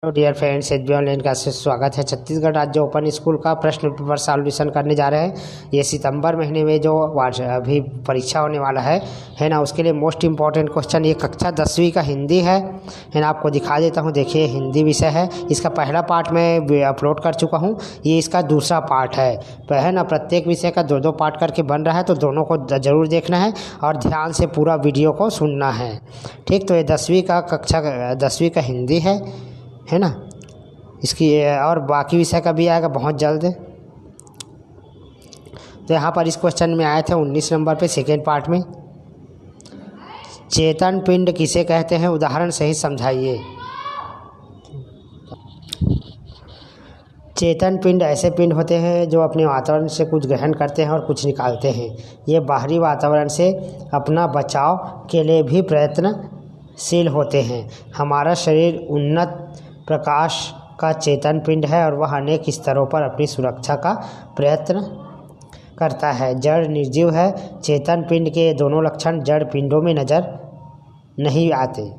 Hello dear friends, H B online class से स्वागत है। छत्तीसगढ़ राज्य ओपन स्कूल का प्रश्न पेपर सॉल्यूशन करने जा रहे हैं। ये सितंबर महीने में जो अभी परीक्षा होने वाला है ना, उसके लिए मोस्ट इम्पॉर्टेंट क्वेश्चन ये कक्षा 10वीं का हिंदी है ना। आपको दिखा देता हूँ, देखिए हिंदी विषय है। इसका पहला पार्ट मैं अपलोड कर चुका हूँ, ये इसका दूसरा पार्ट है ना। प्रत्येक विषय का दो पार्ट करके बन रहा है, तो दोनों को ज़रूर देखना है और ध्यान से पूरा वीडियो को सुनना है, ठीक। तो ये 10वीं का हिंदी है ना। इसकी और बाकी विषय का भी आएगा बहुत जल्द। तो यहाँ पर इस क्वेश्चन में आए थे 19 नंबर पे सेकेंड पार्ट में, चेतन पिंड किसे कहते हैं, उदाहरण सही समझाइए। चेतन पिंड ऐसे पिंड होते हैं जो अपने वातावरण से कुछ ग्रहण करते हैं और कुछ निकालते हैं। ये बाहरी वातावरण से अपना बचाव के लिए भी प्रयत्नशील होते हैं। हमारा शरीर उन्नत प्रकाश का चेतन पिंड है और वह अनेक स्तरों पर अपनी सुरक्षा का प्रयत्न करता है। जड़ निर्जीव है। चेतन पिंड के दोनों लक्षण जड़ पिंडों में नज़र नहीं आते।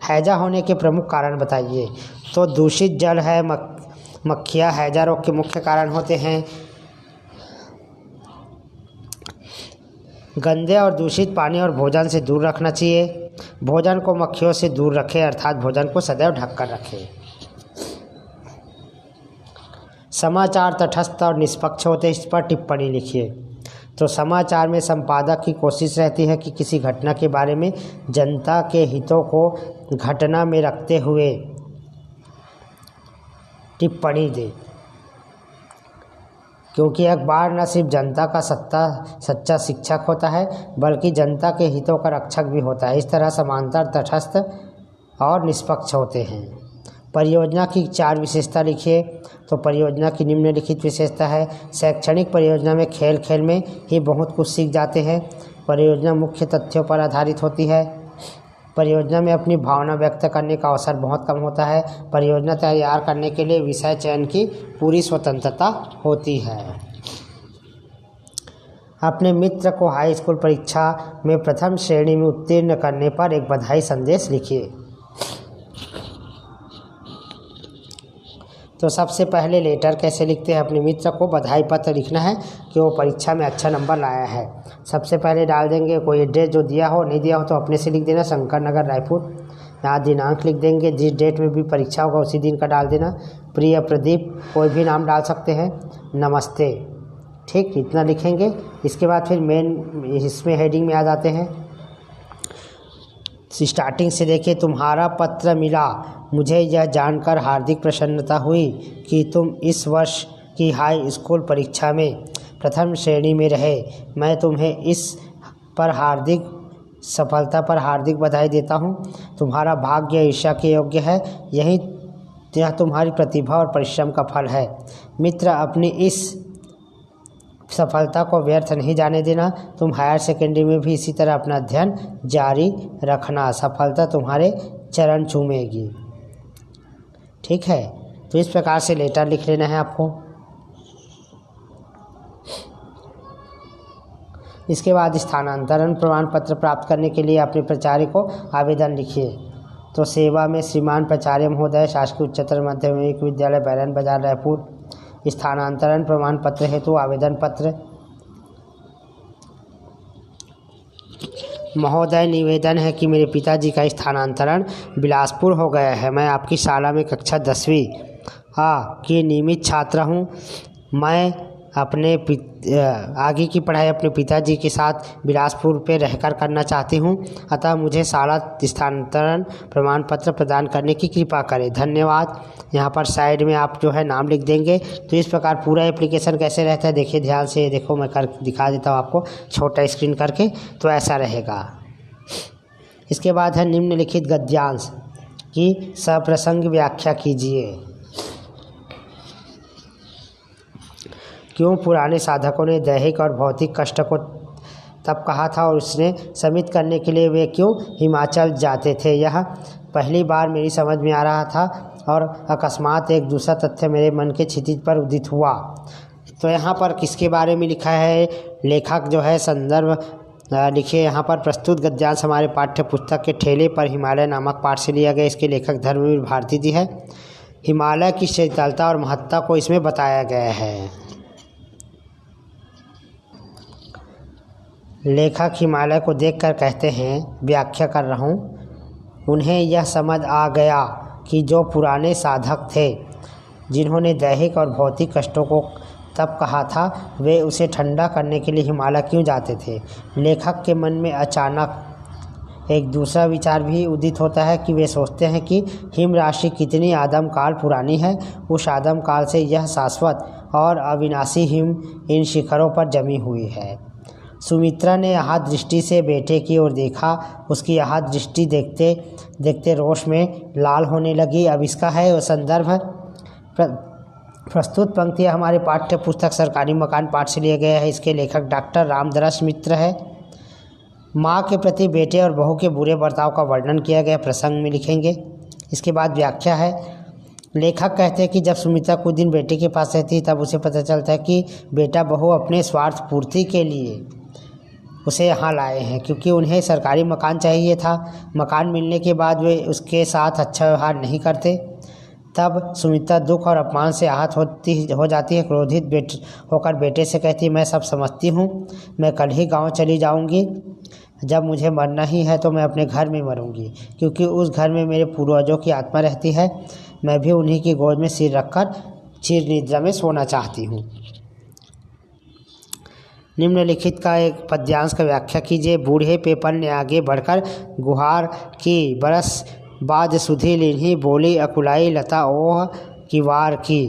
हैजा होने के प्रमुख कारण बताइए। तो दूषित जल है, मक्खियाँ हैजा रोग के मुख्य कारण होते हैं। गंदे और दूषित पानी और भोजन से दूर रखना चाहिए। भोजन को मक्खियों से दूर रखें, अर्थात भोजन को सदैव ढककर रखें। समाचार तटस्थ और निष्पक्ष होते हैं, इस पर टिप्पणी लिखिए। तो समाचार में संपादक की कोशिश रहती है कि किसी घटना के बारे में जनता के हितों को घटना में रखते हुए टिप्पणी दे, क्योंकि अखबार न सिर्फ जनता का सच्चा शिक्षक होता है, बल्कि जनता के हितों का रक्षक भी होता है। इस तरह समांतर, तटस्थ और निष्पक्ष होते हैं। परियोजना की 4 विशेषता लिखिए। तो परियोजना की निम्नलिखित विशेषता है। शैक्षणिक परियोजना में खेल खेल में ही बहुत कुछ सीख जाते हैं। परियोजना मुख्य तथ्यों पर आधारित होती है। परियोजना में अपनी भावना व्यक्त करने का अवसर बहुत कम होता है। परियोजना तैयार करने के लिए विषय चयन की पूरी स्वतंत्रता होती है। अपने मित्र को हाई स्कूल परीक्षा में प्रथम श्रेणी में उत्तीर्ण करने पर एक बधाई संदेश लिखिए। तो सबसे पहले लेटर कैसे लिखते हैं, अपने मित्र को बधाई पत्र लिखना है कि वो परीक्षा में अच्छा नंबर लाया है। सबसे पहले डाल देंगे कोई एड्रेस जो दिया हो, नहीं दिया हो तो अपने से लिख देना, शंकर नगर रायपुर। यहाँ दिनांक लिख देंगे, जिस डेट में भी परीक्षा होगा उसी दिन का डाल देना। प्रिय प्रदीप, कोई भी नाम डाल सकते हैं। नमस्ते, ठीक, इतना लिखेंगे। इसके बाद फिर मेन इसमें हेडिंग में आ जाते हैं। स्टार्टिंग से देखिए, तुम्हारा पत्र मिला, मुझे यह जानकर हार्दिक प्रसन्नता हुई कि तुम इस वर्ष की हाई स्कूल परीक्षा में प्रथम श्रेणी में रहे। मैं तुम्हें इस पर सफलता पर हार्दिक बधाई देता हूँ। तुम्हारा भाग्य ईर्ष्या के योग्य है। यह तुम्हारी प्रतिभा और परिश्रम का फल है। मित्र, अपनी इस सफलता को व्यर्थ नहीं जाने देना। तुम हायर सेकेंडरी में भी इसी तरह अपना अध्ययन जारी रखना। सफलता तुम्हारे चरण चूमेगी, ठीक है। तो इस प्रकार से लेटर लिख लेना है आपको। इसके बाद स्थानांतरण प्रमाण पत्र प्राप्त करने के लिए अपने प्राचार्य को आवेदन लिखिए। तो सेवा में श्रीमान प्राचार्य महोदय, शासकीय उच्चतर माध्यमिक विद्यालय बैरन बाजार रायपुर। स्थानांतरण प्रमाण पत्र हेतु आवेदन पत्र। महोदय, निवेदन है कि मेरे पिताजी का स्थानांतरण बिलासपुर हो गया है। मैं आपकी शाला में कक्षा 10वीं की नियमित छात्रा हूँ। मैं अपने आगे की पढ़ाई अपने पिताजी के साथ बिलासपुर पे रहकर करना चाहती हूँ, अतः मुझे शाला स्थानांतरण प्रमाण पत्र प्रदान करने की कृपा करें। धन्यवाद। यहाँ पर साइड में आप जो है नाम लिख देंगे। तो इस प्रकार पूरा एप्लीकेशन कैसे रहता है देखिए ध्यान से, देखो मैं कर दिखा देता हूँ आपको छोटा स्क्रीन करके। तो ऐसा रहेगा। इसके बाद है निम्नलिखित गद्यांश की सप्रसंग व्याख्या कीजिए। क्यों पुराने साधकों ने दैहिक और भौतिक कष्ट को तब कहा था और उसने शमित करने के लिए वे क्यों हिमाचल जाते थे, यह पहली बार मेरी समझ में आ रहा था और अकस्मात एक दूसरा तथ्य मेरे मन के क्षितिज पर उदित हुआ। तो यहाँ पर किसके बारे में लिखा है, लेखक जो है संदर्भ लिखिए यहाँ पर प्रस्तुत गद्यांश हमारे पाठ्य पुस्तक के ठेले पर हिमालय नामक पाठ से लिया गया। इसके लेखक धर्मवीर भारती जी है। हिमालय की शीतलता और महत्ता को इसमें बताया गया है। लेखक हिमालय को देखकर कहते हैं, व्याख्या कर रहा हूँ, उन्हें यह समझ आ गया कि जो पुराने साधक थे जिन्होंने दैहिक और भौतिक कष्टों को तब कहा था, वे उसे ठंडा करने के लिए हिमालय क्यों जाते थे। लेखक के मन में अचानक एक दूसरा विचार भी उदित होता है कि वे सोचते हैं कि हिम राशि कितनी आदमकाल पुरानी है। उस आदमकाल से यह शाश्वत और अविनाशी हिम इन शिखरों पर जमी हुई है। सुमित्रा ने आहत दृष्टि से बेटे की ओर देखा। उसकी आहत दृष्टि देखते देखते रोष में लाल होने लगी। अब इसका है वो संदर्भ। प्रस्तुत पंक्तियाँ हमारे पाठ्य पुस्तक सरकारी मकान पाठ से लिए गए हैं। इसके लेखक डॉक्टर रामदरस मित्र है। माँ के प्रति बेटे और बहू के बुरे बर्ताव का वर्णन किया गया प्रसंग में लिखेंगे। इसके बाद व्याख्या है। लेखक कहते हैं कि जब सुमित्रा कुछ दिन बेटे के पास रहती तब उसे पता चलता है कि बेटा बहू अपने स्वार्थ पूर्ति के लिए उसे यहाँ लाए हैं, क्योंकि उन्हें सरकारी मकान चाहिए था। मकान मिलने के बाद वे उसके साथ अच्छा व्यवहार नहीं करते। तब सुमित्रा दुख और अपमान से आहत हो जाती है। क्रोधित होकर बेटे से कहती है, मैं सब समझती हूँ, मैं कल ही गांव चली जाऊँगी। जब मुझे मरना ही है तो मैं अपने घर में मरूँगी, क्योंकि उस घर में मेरे पूर्वजों की आत्मा रहती है। मैं भी उन्हीं की गोद में सिर रखकर चिर निद्रा में सोना चाहती हूँ। निम्नलिखित का एक पद्यांश का व्याख्या कीजिए। बूढ़े पेपर ने आगे बढ़कर गुहार की, बरस बाद सुधी लिन्ही बोली, अकुलाई लता ओह की वार की।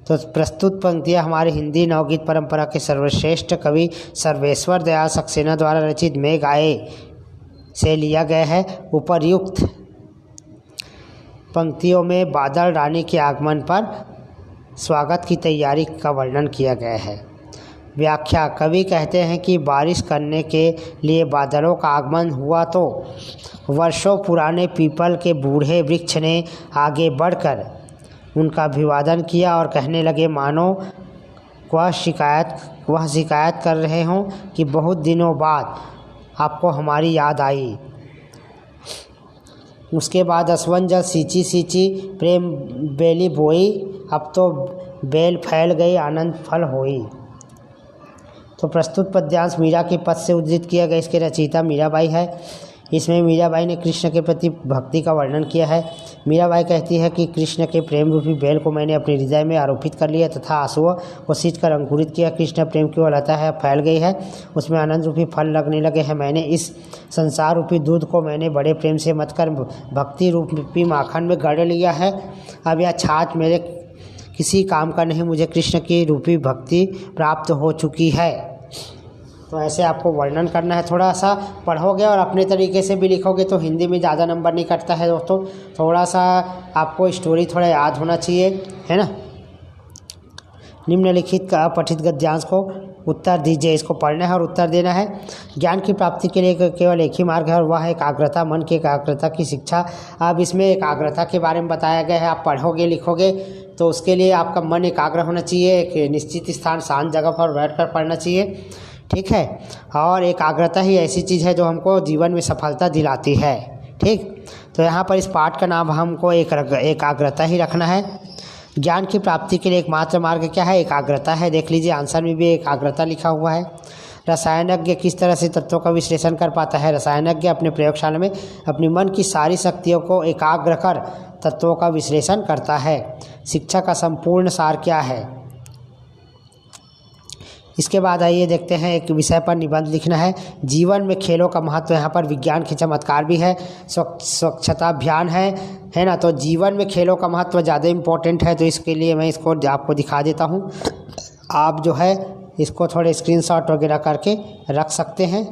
तो प्रस्तुत पंक्तियाँ हमारे हिंदी नवगीत परंपरा के सर्वश्रेष्ठ कवि सर्वेश्वर दयाल सक्सेना द्वारा रचित मेघ आए से लिया गया है। उपर्युक्त पंक्तियों में बादल रानी के आगमन पर स्वागत की तैयारी का वर्णन किया गया है। व्याख्या। कवि कहते हैं कि बारिश करने के लिए बादलों का आगमन हुआ तो वर्षों पुराने पीपल के बूढ़े वृक्ष ने आगे बढ़कर उनका अभिवादन किया और कहने लगे मानो वह शिकायत कर रहे हों कि बहुत दिनों बाद आपको हमारी याद आई। उसके बाद असवन जल सींची सींची प्रेम बेली बोई, अब तो बेल फैल गई आनंद फल होई। तो प्रस्तुत पद्यांश मीरा के पद से उद्धृत किया गया। इसके रचयिता मीराबाई है। इसमें मीराबाई ने कृष्ण के प्रति भक्ति का वर्णन किया है। मीराबाई कहती है कि कृष्ण के प्रेम रूपी बेल को मैंने अपने हृदय में आरोपित कर लिया तथा आंसुओं को सींचकर अंकुरित किया। कृष्ण प्रेम की ओर लता है, फैल गई है, उसमें आनंद रूपी फल लगने लगे हैं। मैंने इस संसार रूपी दूध को मैंने बड़े प्रेम से मत कर भक्ति रूपी माखन में गढ़ लिया है। अब यह छाछ मेरे किसी काम का नहीं, मुझे कृष्ण की रूपी भक्ति प्राप्त हो चुकी है। तो ऐसे आपको वर्णन करना है। थोड़ा सा पढ़ोगे और अपने तरीके से भी लिखोगे तो हिंदी में ज़्यादा नंबर नहीं कटता है दोस्तों। थोड़ा सा आपको स्टोरी थोड़ा याद होना चाहिए, है ना। निम्नलिखित का अपठित गद्यांश को उत्तर दीजिए। इसको पढ़ना है और उत्तर देना है। ज्ञान की प्राप्ति के लिए केवल एक ही मार्ग है और वह है एकाग्रता, मन की एकाग्रता की शिक्षा। अब इसमें एकाग्रता के बारे में बताया गया है। आप पढ़ोगे लिखोगे तो उसके लिए आपका मन एकाग्र होना चाहिए। एक निश्चित स्थान शांत जगह पर बैठकर पढ़ना चाहिए, ठीक है। और एकाग्रता ही ऐसी चीज़ है जो हमको जीवन में सफलता दिलाती है, ठीक। तो यहाँ पर इस पाठ का नाम हमको एकाग्रता ही रखना है। ज्ञान की प्राप्ति के लिए एकमात्र मार्ग क्या है? एकाग्रता है। देख लीजिए आंसर में भी एकाग्रता लिखा हुआ है। रसायनज्ञ किस तरह से तत्वों का विश्लेषण कर पाता है? रसायनज्ञ अपने प्रयोगशाला में अपनी मन की सारी शक्तियों को एकाग्र कर तत्वों का विश्लेषण करता है। शिक्षा का संपूर्ण सार क्या है? इसके बाद आइए देखते हैं, एक विषय पर निबंध लिखना है। जीवन में खेलों का महत्व। यहाँ पर विज्ञान के चमत्कार भी है, स्वच्छता अभियान है ना। तो जीवन में खेलों का महत्व ज़्यादा इम्पोर्टेंट है। तो इसके लिए मैं इसको आपको दिखा देता हूँ। आप जो है इसको थोड़े स्क्रीनशॉट वगैरह करके रख सकते हैं।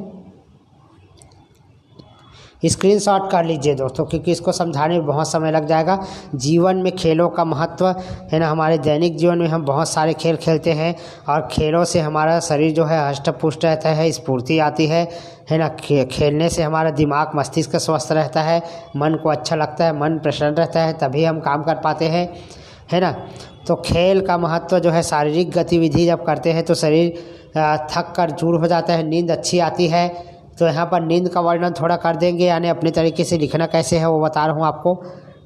स्क्रीनशॉट कर लीजिए दोस्तों, क्योंकि इसको समझाने में बहुत समय लग जाएगा। जीवन में खेलों का महत्व है ना। हमारे दैनिक जीवन में हम बहुत सारे खेल खेलते हैं और खेलों से हमारा शरीर जो है हष्ट पुष्ट रहता है, स्फूर्ति आती है ना। खेलने से हमारा दिमाग मस्तिष्क स्वस्थ रहता है, मन को अच्छा लगता है, मन प्रसन्न रहता है, तभी हम काम कर पाते हैं, है ना। तो खेल का महत्व जो है, शारीरिक गतिविधि जब करते हैं तो शरीर थक कर चूर हो जाता है, नींद अच्छी आती है तो यहाँ पर नींद का वर्णन थोड़ा कर देंगे, यानी अपने तरीके से लिखना कैसे है वो बता रहा हूँ आपको।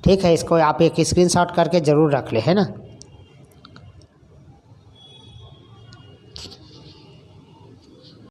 ठीक है, इसको आप एक स्क्रीनशॉट करके ज़रूर रख लें, है ना।